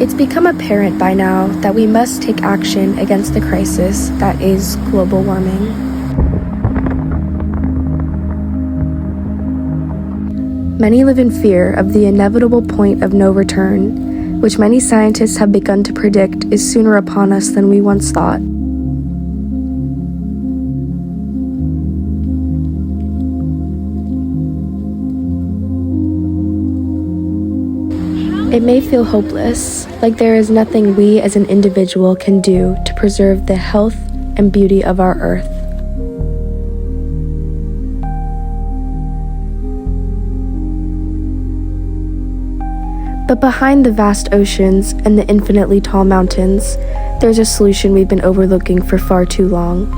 It's become apparent by now that we must take action against the crisis that is global warming. Many live in fear of the inevitable point of no return, which many scientists have begun to predict is sooner upon us than we once thought. It may feel hopeless, like there is nothing we as an individual can do to preserve the health and beauty of our Earth. But behind the vast oceans and the infinitely tall mountains, there's a solution we've been overlooking for far too long.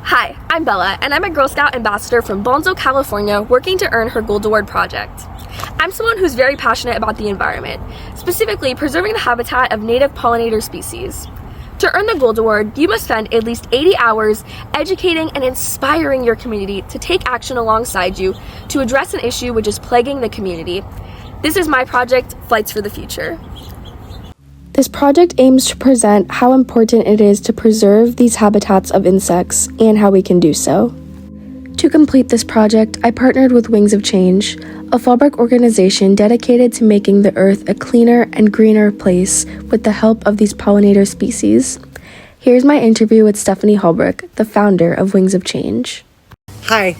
Hi, I'm Bella, and I'm a Girl Scout ambassador from Bonzo, California, working to earn her Gold Award project. I'm someone who's very passionate about the environment, specifically preserving the habitat of native pollinator species. To earn the Gold Award, you must spend at least 80 hours educating and inspiring your community to take action alongside you to address an issue which is plaguing the community. This is my project, Flights for the Future. This project aims to present how important it is to preserve these habitats of insects and how we can do so. To complete this project, I partnered with Wings of Change, a Fallbrook organization dedicated to making the Earth a cleaner and greener place with the help of these pollinator species. Here's my interview with Stephanie Holbrook, the founder of Wings of Change. Hi,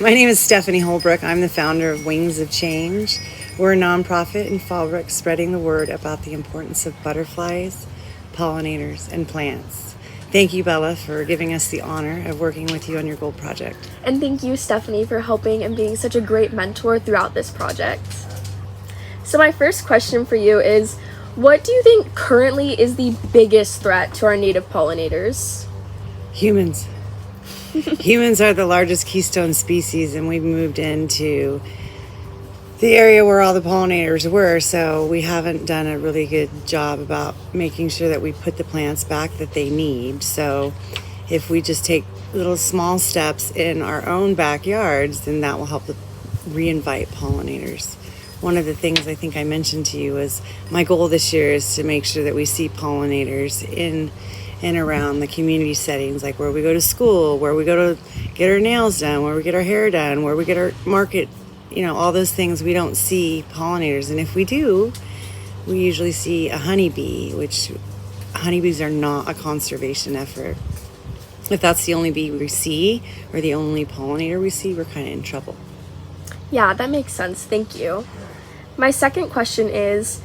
my name is Stephanie Holbrook. I'm the founder of Wings of Change. We're a nonprofit in Fallbrook spreading the word about the importance of butterflies, pollinators, and plants. Thank you, Bella, for giving us the honor of working with you on your gold project. And thank you, Stephanie, for helping and being such a great mentor throughout this project. So my first question for you is, what do you think currently is the biggest threat to our native pollinators? Humans. Humans are the largest keystone species, and we've moved into the area where all the pollinators were, so we haven't done a really good job about making sure that we put the plants back that they need. So if we just take little small steps in our own backyards, then that will help reinvite pollinators. One of the things I think I mentioned to you was my goal this year is to make sure that we see pollinators in and around the community settings, like where we go to school, where we go to get our nails done, where we get our hair done, where we get our market, all those things. We don't see pollinators, and if we do, we usually see a honeybee, which honeybees are not a conservation effort. If that's the only bee we see or the only pollinator we see, we're kind of in trouble. Yeah, that makes sense. Thank you. My second question is,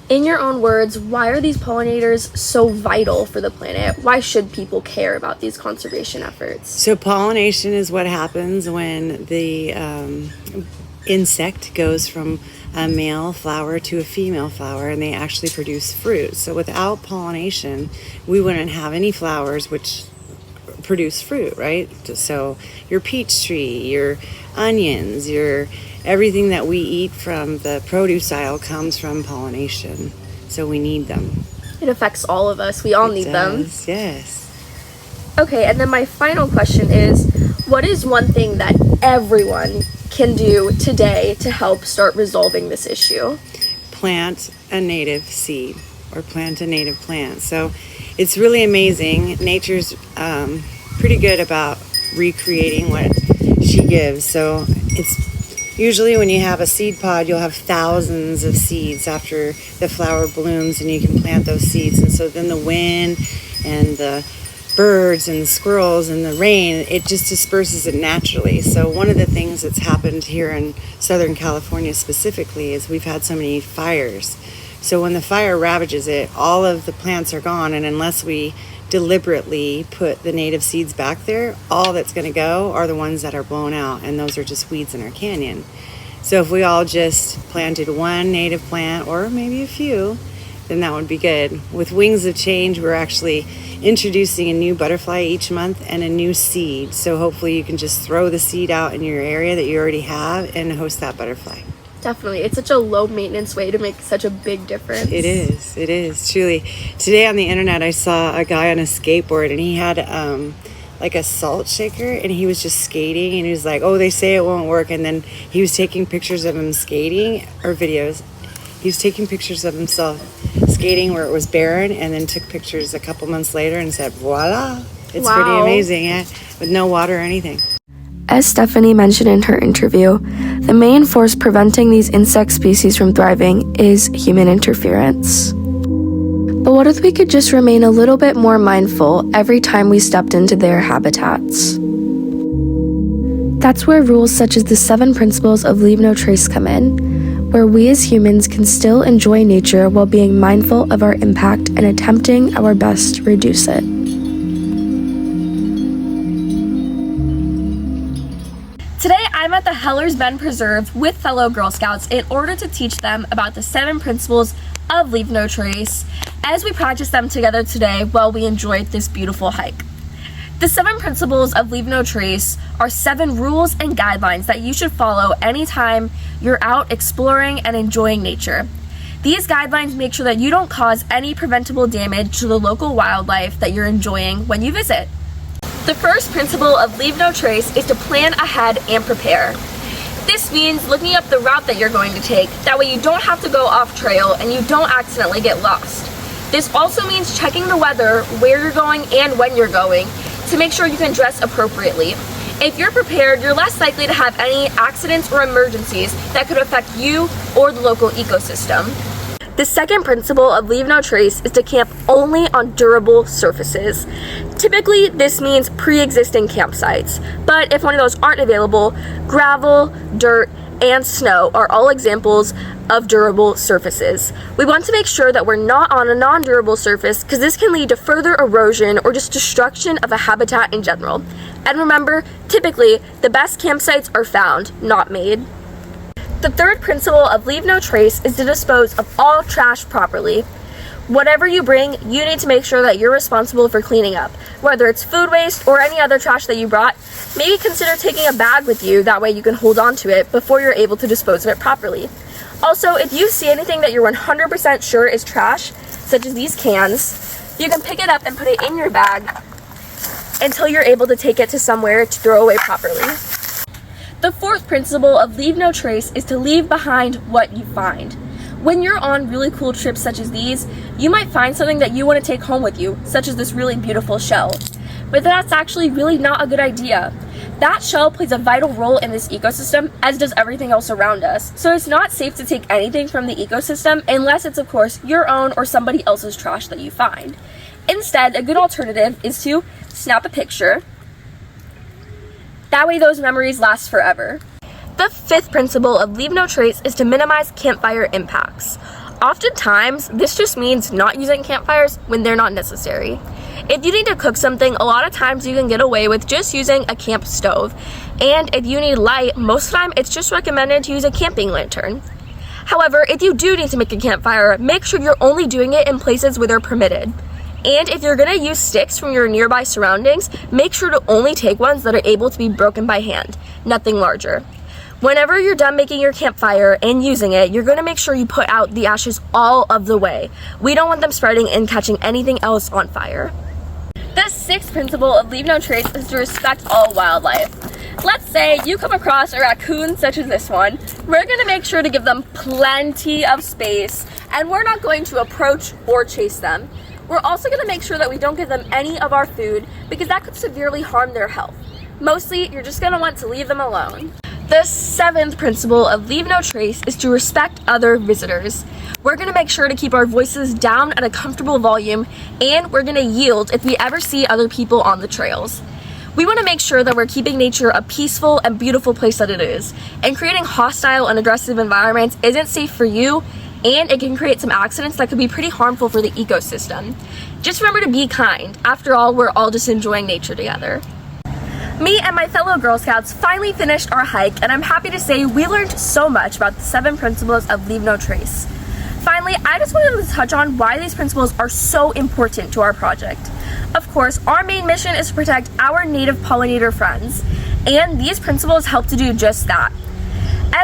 in your own words, why are these pollinators so vital for the planet? Why should people care about these conservation efforts? So pollination is what happens when the insect goes from a male flower to a female flower, and they actually produce fruit. So without pollination, we wouldn't have any flowers which produce fruit, right? So your peach tree, your onions, your everything that we eat from the produce aisle comes from pollination. So we need them. It affects all of us. We all need them. Yes. Okay, and then my final question is, what is one thing that everyone can do today to help start resolving this issue? Plant a native seed or plant a native plant. So it's really amazing. Nature's pretty good about recreating what she gives. So it's usually when you have a seed pod, you'll have thousands of seeds after the flower blooms, and you can plant those seeds. And so then the wind and the birds and the squirrels and the rain, it just disperses it naturally. So one of the things that's happened here in Southern California specifically is we've had so many fires. So when the fire ravages it, all of the plants are gone, and unless we deliberately put the native seeds back there, all that's going to go are the ones that are blown out, and those are just weeds in our canyon. So if we all just planted one native plant, or maybe a few, then that would be good. With Wings of Change, we're actually introducing a new butterfly each month and a new seed. So hopefully you can just throw the seed out in your area that you already have and host that butterfly. Definitely. It's such a low maintenance way to make such a big difference. It is, truly. Today on the internet, I saw a guy on a skateboard, and he had like a salt shaker, and he was just skating, and he was like, oh, they say it won't work. And then he was taking pictures of him skating, or videos. He was taking pictures of himself skating where it was barren, and then took pictures a couple months later and said, voila. It's Wow. pretty amazing, yeah, with no water or anything. As Stephanie mentioned in her interview, the main force preventing these insect species from thriving is human interference. But what if we could just remain a little bit more mindful every time we stepped into their habitats? That's where rules such as the 7 principles of Leave No Trace come in, where we as humans can still enjoy nature while being mindful of our impact and attempting our best to reduce it. Today, I'm at the Heller's Bend Preserve with fellow Girl Scouts in order to teach them about the 7 principles of Leave No Trace as we practice them together today while we enjoy this beautiful hike. The 7 principles of Leave No Trace are 7 rules and guidelines that you should follow anytime you're out exploring and enjoying nature. These guidelines make sure that you don't cause any preventable damage to the local wildlife that you're enjoying when you visit. The first principle of Leave No Trace is to plan ahead and prepare. This means looking up the route that you're going to take. That way you don't have to go off trail and you don't accidentally get lost. This also means checking the weather, where you're going and when you're going, to make sure you can dress appropriately. If you're prepared, you're less likely to have any accidents or emergencies that could affect you or the local ecosystem. The second principle of Leave No Trace is to camp only on durable surfaces. Typically, this means pre-existing campsites, but if one of those aren't available, gravel, dirt, and snow are all examples of durable surfaces. We want to make sure that we're not on a non-durable surface because this can lead to further erosion or just destruction of a habitat in general. And remember, typically, the best campsites are found, not made. The third principle of Leave No Trace is to dispose of all trash properly. Whatever you bring, you need to make sure that you're responsible for cleaning up. Whether it's food waste or any other trash that you brought, maybe consider taking a bag with you, that way you can hold on to it before you're able to dispose of it properly. Also, if you see anything that you're 100% sure is trash, such as these cans, you can pick it up and put it in your bag until you're able to take it to somewhere to throw away properly. The fourth principle of Leave No Trace is to leave behind what you find. When you're on really cool trips such as these, you might find something that you want to take home with you, such as this really beautiful shell. But that's actually really not a good idea. That shell plays a vital role in this ecosystem, as does everything else around us. So it's not safe to take anything from the ecosystem unless it's, of course, your own or somebody else's trash that you find. Instead, a good alternative is to snap a picture. That way those memories last forever. The fifth principle of Leave No Trace is to minimize campfire impacts. Oftentimes, this just means not using campfires when they're not necessary. If you need to cook something, a lot of times you can get away with just using a camp stove. And if you need light, most of the time it's just recommended to use a camping lantern. However, if you do need to make a campfire, make sure you're only doing it in places where they're permitted. And if you're gonna use sticks from your nearby surroundings, make sure to only take ones that are able to be broken by hand, nothing larger. Whenever you're done making your campfire and using it, you're gonna make sure you put out the ashes all of the way. We don't want them spreading and catching anything else on fire. The sixth principle of Leave No Trace is to respect all wildlife. Let's say you come across a raccoon such as this one. We're gonna make sure to give them plenty of space, and we're not going to approach or chase them. We're also going to make sure that we don't give them any of our food because that could severely harm their health. Mostly, you're just going to want to leave them alone. The seventh principle of Leave No Trace is to respect other visitors. We're going to make sure to keep our voices down at a comfortable volume, and we're going to yield if we ever see other people on the trails. We want to make sure that we're keeping nature a peaceful and beautiful place that it is, and creating hostile and aggressive environments isn't safe for you, and it can create some accidents that could be pretty harmful for the ecosystem. Just remember to be kind. After all, we're all just enjoying nature together. Me and my fellow Girl Scouts finally finished our hike, and I'm happy to say we learned so much about the 7 principles of Leave No Trace. Finally, I just wanted to touch on why these principles are so important to our project. Of course, our main mission is to protect our native pollinator friends, and these principles help to do just that.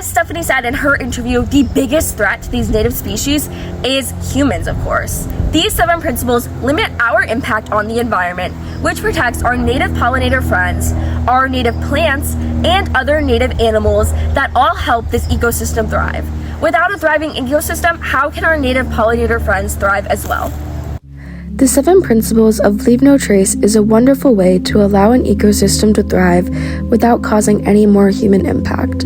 As Stephanie said in her interview, the biggest threat to these native species is humans, of course. These 7 principles limit our impact on the environment, which protects our native pollinator friends, our native plants, and other native animals that all help this ecosystem thrive. Without a thriving ecosystem, how can our native pollinator friends thrive as well? The 7 principles of Leave No Trace is a wonderful way to allow an ecosystem to thrive without causing any more human impact.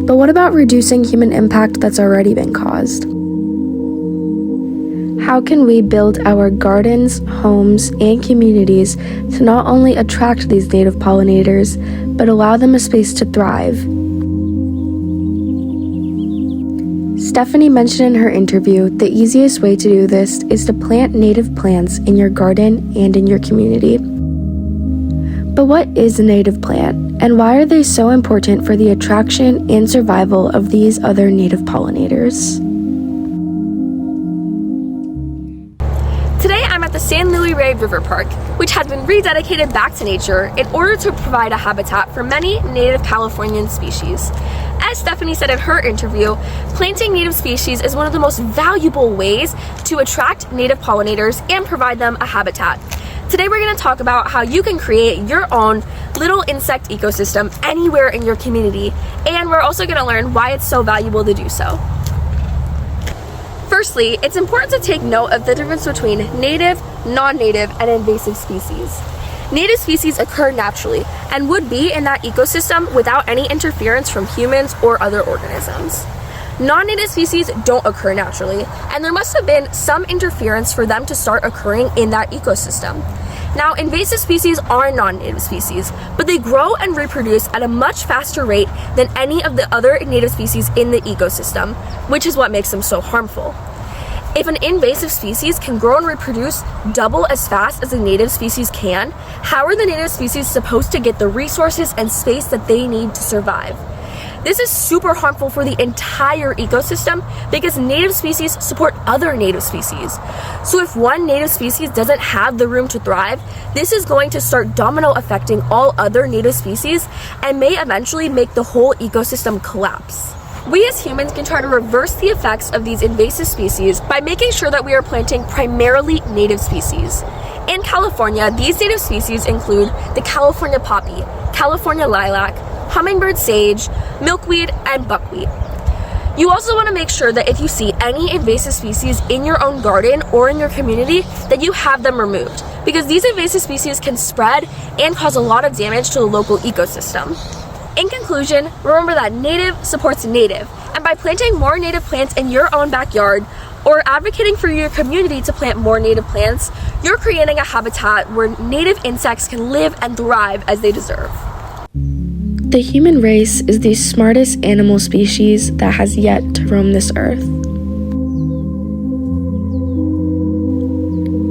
But what about reducing human impact that's already been caused? How can we build our gardens, homes, and communities to not only attract these native pollinators, but allow them a space to thrive? Stephanie mentioned in her interview the easiest way to do this is to plant native plants in your garden and in your community. But what is a native plant, and why are they so important for the attraction and survival of these other native pollinators? Today I'm at the San Luis Rey River Park, which has been rededicated back to nature in order to provide a habitat for many native Californian species. As Stephanie said in her interview, planting native species is one of the most valuable ways to attract native pollinators and provide them a habitat. Today we're going to talk about how you can create your own little insect ecosystem anywhere in your community, and we're also going to learn why it's so valuable to do so. Firstly, it's important to take note of the difference between native, non-native, and invasive species. Native species occur naturally and would be in that ecosystem without any interference from humans or other organisms. Non-native species don't occur naturally, and there must have been some interference for them to start occurring in that ecosystem. Now, invasive species are non-native species, but they grow and reproduce at a much faster rate than any of the other native species in the ecosystem, which is what makes them so harmful. If an invasive species can grow and reproduce double as fast as a native species can, how are the native species supposed to get the resources and space that they need to survive? This is super harmful for the entire ecosystem because native species support other native species. So if one native species doesn't have the room to thrive, this is going to start domino affecting all other native species and may eventually make the whole ecosystem collapse. We as humans can try to reverse the effects of these invasive species by making sure that we are planting primarily native species. In California, these native species include the California poppy, California lilac, hummingbird sage, milkweed, and buckwheat. You also want to make sure that if you see any invasive species in your own garden or in your community, that you have them removed, because these invasive species can spread and cause a lot of damage to the local ecosystem. In conclusion, remember that native supports native, and by planting more native plants in your own backyard or advocating for your community to plant more native plants, you're creating a habitat where native insects can live and thrive as they deserve. The human race is the smartest animal species that has yet to roam this earth.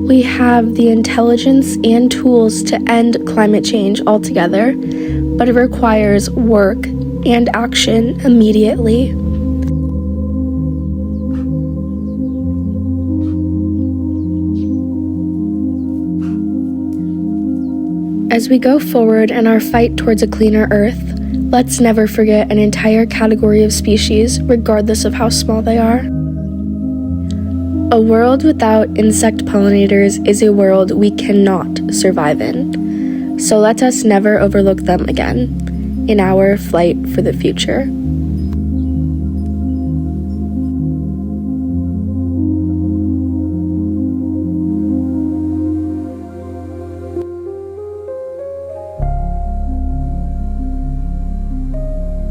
We have the intelligence and tools to end climate change altogether, but it requires work and action immediately. As we go forward in our fight towards a cleaner Earth, let's never forget an entire category of species, regardless of how small they are. A world without insect pollinators is a world we cannot survive in. So let us never overlook them again in our flight for the future.